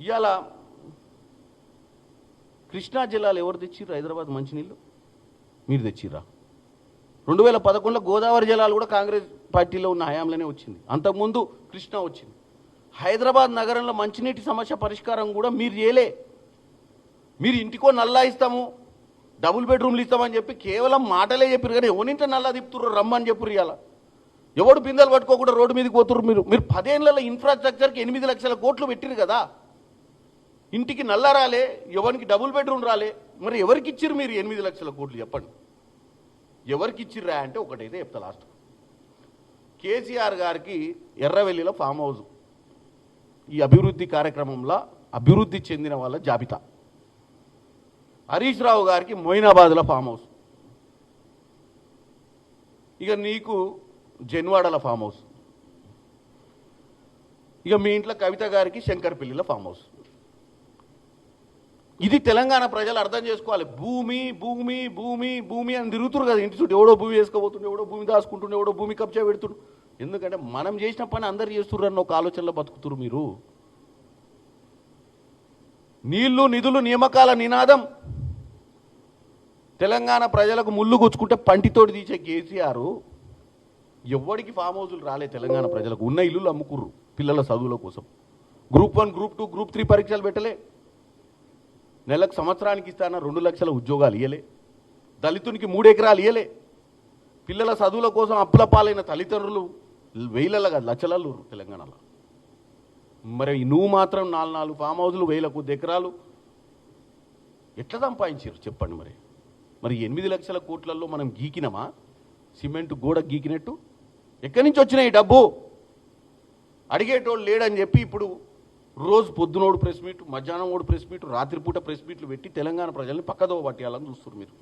ఇవాళ కృష్ణా జిల్లాలో ఎవరు తెచ్చిర్రు హైదరాబాద్ మంచినీళ్ళు? మీరు తెచ్చిర్రా? 2011లో గోదావరి జలాలు కూడా కాంగ్రెస్ పార్టీలో ఉన్న హయాంలోనే వచ్చింది. అంతకుముందు కృష్ణా వచ్చింది. హైదరాబాద్ నగరంలో మంచినీటి సమస్య పరిష్కారం కూడా మీరు చేయలే. మీరు ఇంటికో నల్లా ఇస్తాము, డబుల్ బెడ్రూమ్లు ఇస్తామని చెప్పి కేవలం మాటలే చెప్పారు, కానీ ఎవరింట నల్లా తిప్పుతుర్రు రమ్మని చెప్పారు. ఇవాళ ఎవడు బిందెలు పట్టుకోకుండా రోడ్డు మీదకి పోతుర్రు. మీరు 10 ఏళ్లలో ఇన్ఫ్రాస్ట్రక్చర్కి 8 లక్షల కోట్లు పెట్టిరు కదా. ఇంటికి నల్లా రాలే, ఎవరికి డబుల్ బెడ్రూమ్ రాలే. మరి ఎవరికి ఇచ్చిర్రు మీరు 8 లక్షల కోట్లు? చెప్పండి, ఎవరికి ఇచ్చిర్రా అంటే ఒకటైతే చెప్తా లాస్ట్. కేసీఆర్ గారికి ఎర్రవెల్లిలో ఫామ్ హౌస్, ఈ అభివృద్ధి కార్యక్రమంలో అభివృద్ధి చెందిన వాళ్ళ జాబితా. హరీష్ రావు గారికి మొయినాబాద్లో ఫామ్ హౌస్, ఇక నీకు జన్వాడల ఫామ్ హౌస్, ఇక మీ ఇంట్లో కవిత గారికి శంకర్పల్లిలో ఫామ్ హౌస్. ఇది తెలంగాణ ప్రజలు అర్థం చేసుకోవాలి. భూమి భూమి భూమి భూమి అని తిరుగుతురు కదా ఇంటి చుట్టూ. ఎవడో భూమి వేసుకోబోతుండే, ఎవడో భూమి దాచుకుంటుండే, ఎవడో భూమి కబ్జా పెడుతుండు. ఎందుకంటే మనం చేసిన పని అందరు చేస్తుర్రు అన్న ఒక ఆలోచనలో బతుకుతురు మీరు. నీళ్లు నిధులు నియామకాల నినాదం తెలంగాణ ప్రజలకు ముళ్ళు గుచ్చుకుంటే పంటితోటి తీసే కేసీఆర్ ఎవడికి ఫామ్ హౌజులు రాలే. తెలంగాణ ప్రజలకు ఉన్న ఇల్లులు అమ్ముకుర్రు పిల్లల చదువుల కోసం. గ్రూప్ 1 గ్రూప్ 2 గ్రూప్ 3 పరీక్షలు పెట్టలే. నెలకు సంవత్సరానికి ఇస్తాన 2 లక్షల ఉద్యోగాలు ఇయ్యలే. దళితునికి 3 ఎకరాలు ఇయ్యలే. పిల్లల చదువుల కోసం అప్పుల పాలైన తల్లిదండ్రులు వేలల కాదు లక్షలలో తెలంగాణలో. మరి నువ్వు మాత్రం 4 ఫామ్ హౌజులు 1000 కొద్ది ఎకరాలు ఎట్లా సంపాదించారు చెప్పండి. మరి 8 లక్షల కోట్లలో మనం గీకినమా? సిమెంట్ గోడ గీకినట్టు. ఎక్కడి నుంచి వచ్చినాయి ఈ డబ్బు? అడిగేటోళ్ళు లేడని చెప్పి ఇప్పుడు రోజు పొద్దునోడు ప్రెస్ మీట్, మధ్యాహ్నం ఓడు ప్రెస్ మీట్, రాత్రిపూట ప్రెస్ మీట్లు పెట్టి తెలంగాణ ప్రజల్ని పక్కదోవ పట్టేయాలని చూస్తున్నారు మీరు.